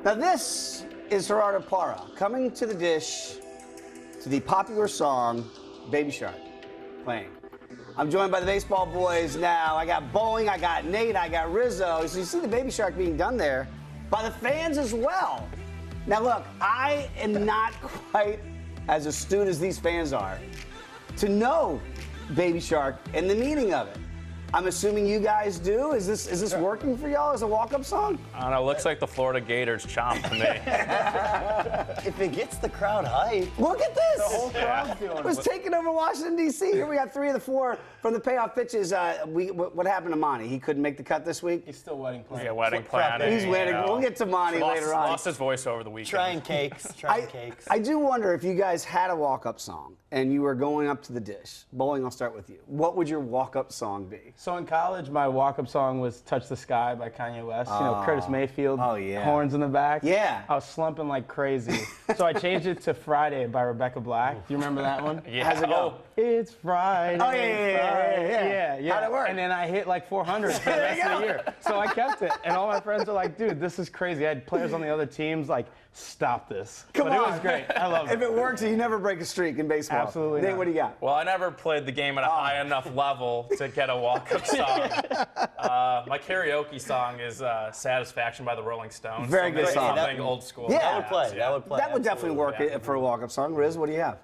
Now this is Gerardo Parra coming to the dish to the popular song Baby Shark playing. I'm joined by the baseball boys now. I got Bowling, I got Nate, I got Rizzo. So you see the Baby Shark being done there by the fans as well. Now look, I am not quite as astute as these fans are to know Baby Shark and the meaning of it. I'm assuming you guys do. Is this working for y'all as a walk-up song? I don't know. It looks like the Florida Gators chomp to me. If it gets the crowd hyped. Look at this. The whole crowd's feeling it. Was taking over Washington, D.C. Here we got 3 of the 4 from the payoff pitches. What happened to Monty? He couldn't make the cut this week? He's still wedding planning. Yeah, wedding planning. He's wedding. We'll get to Monty later on. Lost his voice over the weekend. Trying cakes. I do wonder if you guys had a walk-up song and you were going up to the dish. Bowling, I'll start with you. What would your walk-up song be? So in college, my walk-up song was "Touch the Sky" by Kanye West. You know, Curtis Mayfield. Oh, yeah. Horns in the back. Yeah. I was slumping like crazy. So I changed it to "Friday" by Rebecca Black. Do you remember that one? Yeah. How's it go? It's Friday. Oh, yeah. How'd it work? And then I hit like 400 for the rest of the year. So I kept it. And all my friends are like, dude, this is crazy. I had players on the other teams like, stop this. Come but on. It was great. I love it. If it works, you never break a streak in baseball. Absolutely Nate, not. what do you got? Well, I never played the game at a high enough level to get a walk-up song. My karaoke song is "Satisfaction" by the Rolling Stones. Very so good maybe song. Something old school. Yeah. That would play. Yeah. That would play. That would definitely work yeah. for a walk-up song. Riz, what do you have?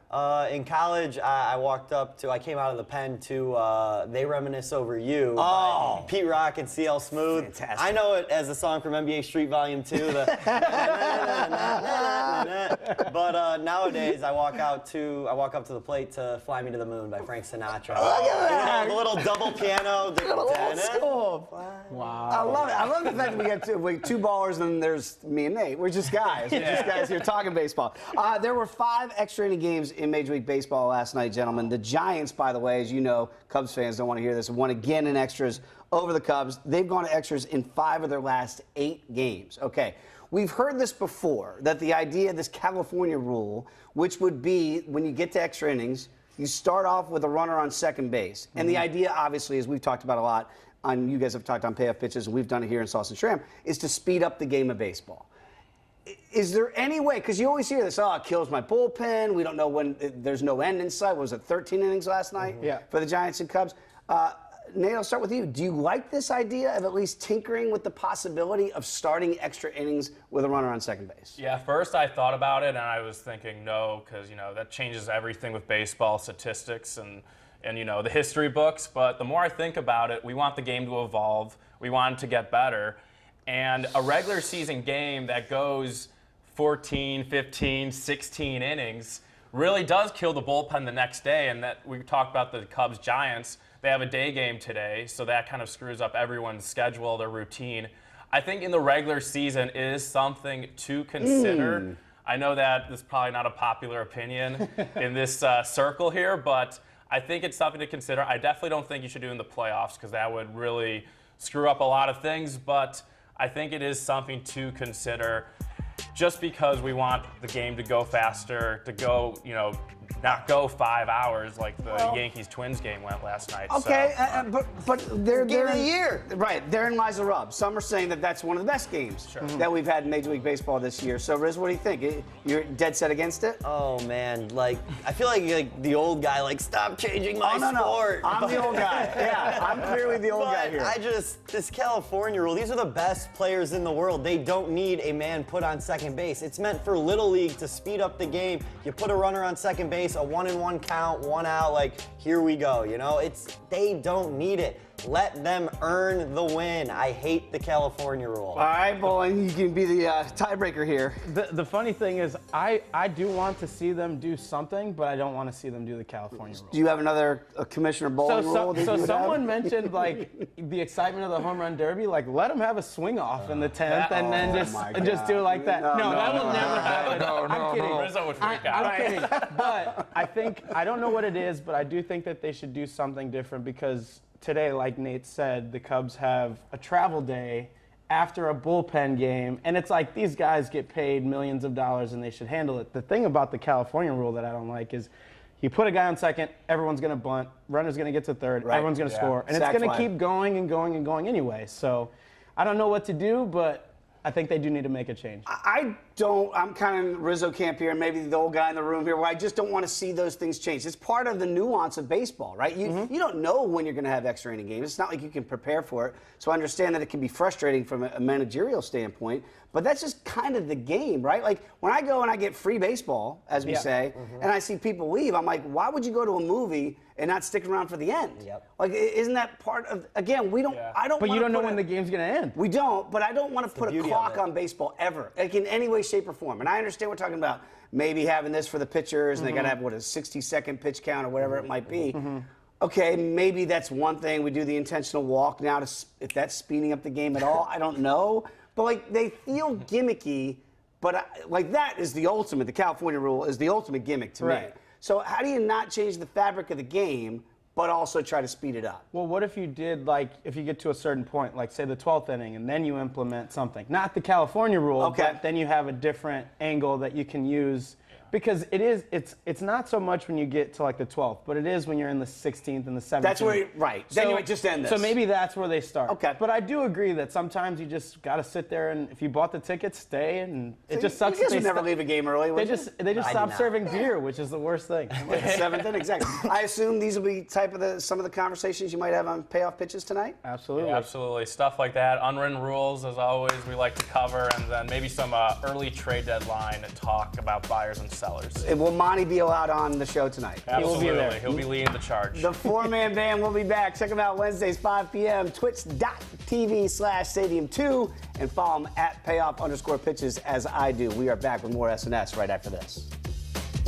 In college, I walked up to, I came out of the pen to They Reminisce Over You Oh. by Pete Rock and CL Smooth. Fantastic. I know it as a song from NBA Street Volume 2. But nowadays, I walk up to the plate to Fly Me to the Moon by Frank Sinatra. The little double piano. Old school. Wow. I love it. I love the fact that we got two ballers and there's me and Nate. We're just guys. We're just guys here talking baseball. There were 5 extra inning games in Major League Baseball last night, gentlemen. The Giants, by the way, as you know, Cubs fans don't want to hear this, won again in extras over the Cubs. They've gone to extras in 5 of their last 8 games. Okay. We've heard this before, that the idea of this California rule, which would be when you get to extra innings, you start off with a runner on second base. Mm-hmm. And the idea, obviously, as we've talked about a lot, you guys have talked on payoff pitches, and we've done it here in Sauce and Shrimp, is to speed up the game of baseball. Is there any way, because you always hear this, it kills my bullpen, we don't know when, there's no end in sight. Was it 13 innings last night for the Giants and Cubs? Nate, I'll start with you. Do you like this idea of at least tinkering with the possibility of starting extra innings with a runner on second base? Yeah, first I thought about it and I was thinking no, because that changes everything with baseball statistics and the history books. But the more I think about it, we want the game to evolve. We want it to get better. And a regular season game that goes 14, 15, 16 innings really does kill the bullpen the next day. And that we talked about the Cubs-Giants. They have a day game today, so that kind of screws up everyone's schedule, their routine. I think in the regular season, it is something to consider. I know that this is probably not a popular opinion in this circle here, but I think it's something to consider. I definitely don't think you should do it in the playoffs because that would really screw up a lot of things, but I think it is something to consider just because we want the game to go faster, to go, not go 5 hours like the Yankees-Twins game went last night. Okay, so, but they're game of the year. Right, therein lies the rub. Some are saying that that's one of the best games that we've had in Major League Baseball this year. So, Riz, what do you think? You're dead set against it? Oh, man. I feel like the old guy, stop changing my sport. No. I'm the old guy. Yeah, I'm clearly the old guy here. This California rule, these are the best players in the world. They don't need a man put on second base. It's meant for Little League to speed up the game. You put a runner on second base, a 1-and-1 count, 1 out, here we go, they don't need it. Let them earn the win. I hate the California rule. All right, Bowling, you can be the tiebreaker here. The funny thing is, I do want to see them do something, but I don't want to see them do the California rule. Do you have another Commissioner Bowling rule? So someone mentioned the excitement of the home run derby. Let them have a swing off in the 10th, and then just do it like that. No, that will never happen. I'm kidding. Rizzo would freak out. I'm kidding. But I don't know what it is, but I do think that they should do something different because today, like Nate said, the Cubs have a travel day after a bullpen game, and it's like these guys get paid millions of dollars and they should handle it. The thing about the California rule that I don't like is you put a guy on second, everyone's going to bunt, runner's going to get to third, everyone's going to score, and it's going to keep going and going and going anyway. So I don't know what to do, but I think they do need to make a change. I don't. I'm kind of in Rizzo camp here, and maybe the old guy in the room here, where I just don't want to see those things change. It's part of the nuance of baseball, right? You don't know when you're going to have extra inning games. It's not like you can prepare for it. So I understand that it can be frustrating from a managerial standpoint, but that's just kind of the game, right? Like when I go and I get free baseball, as we say, and I see people leave, I'm like, why would you go to a movie and not stick around for the end? Like, isn't that part of? Again, we don't. I don't. But you don't know when the game's going to end. We don't. But I don't want to put a clock on baseball ever, like in any way, shape, or form. And I understand we're talking about maybe having this for the pitchers, and they got to have what a 60-second pitch count or whatever it might be. Okay, maybe that's one thing. We do the intentional walk now. If that's speeding up the game at all, I don't know. But like they feel gimmicky. But like that is the ultimate. The California rule is the ultimate gimmick to me. So how do you not change the fabric of the game, but also try to speed it up? Well, what if you did, like, if you get to a certain point, like, say, the 12th inning, and then you implement something? Not the California rule, but then you have a different angle that you can use. Because it's not so much when you get to, like, the 12th, but it is when you're in the 16th and the 17th. That's where then you just end this. So maybe that's where they start. Okay. But I do agree that sometimes you just got to sit there, and if you bought the ticket, stay, and it just sucks. You guys would never leave a game early, would They just stopped serving beer, which is the worst thing. Seventh inning, exactly. I assume these will be some of the conversations you might have on payoff pitches tonight? Absolutely. Yeah, absolutely. Stuff like that. Unwritten rules, as always, we like to cover, and then maybe some early trade deadline talk about buyers and sellers. Will Monty be allowed on the show tonight? Absolutely. He will be there. He'll be leading the charge. The four-man band will be back. Check them out Wednesdays, 5 p.m. Twitch.tv/Stadium2 and follow them at payoff_pitches as I do. We are back with more SNS right after this.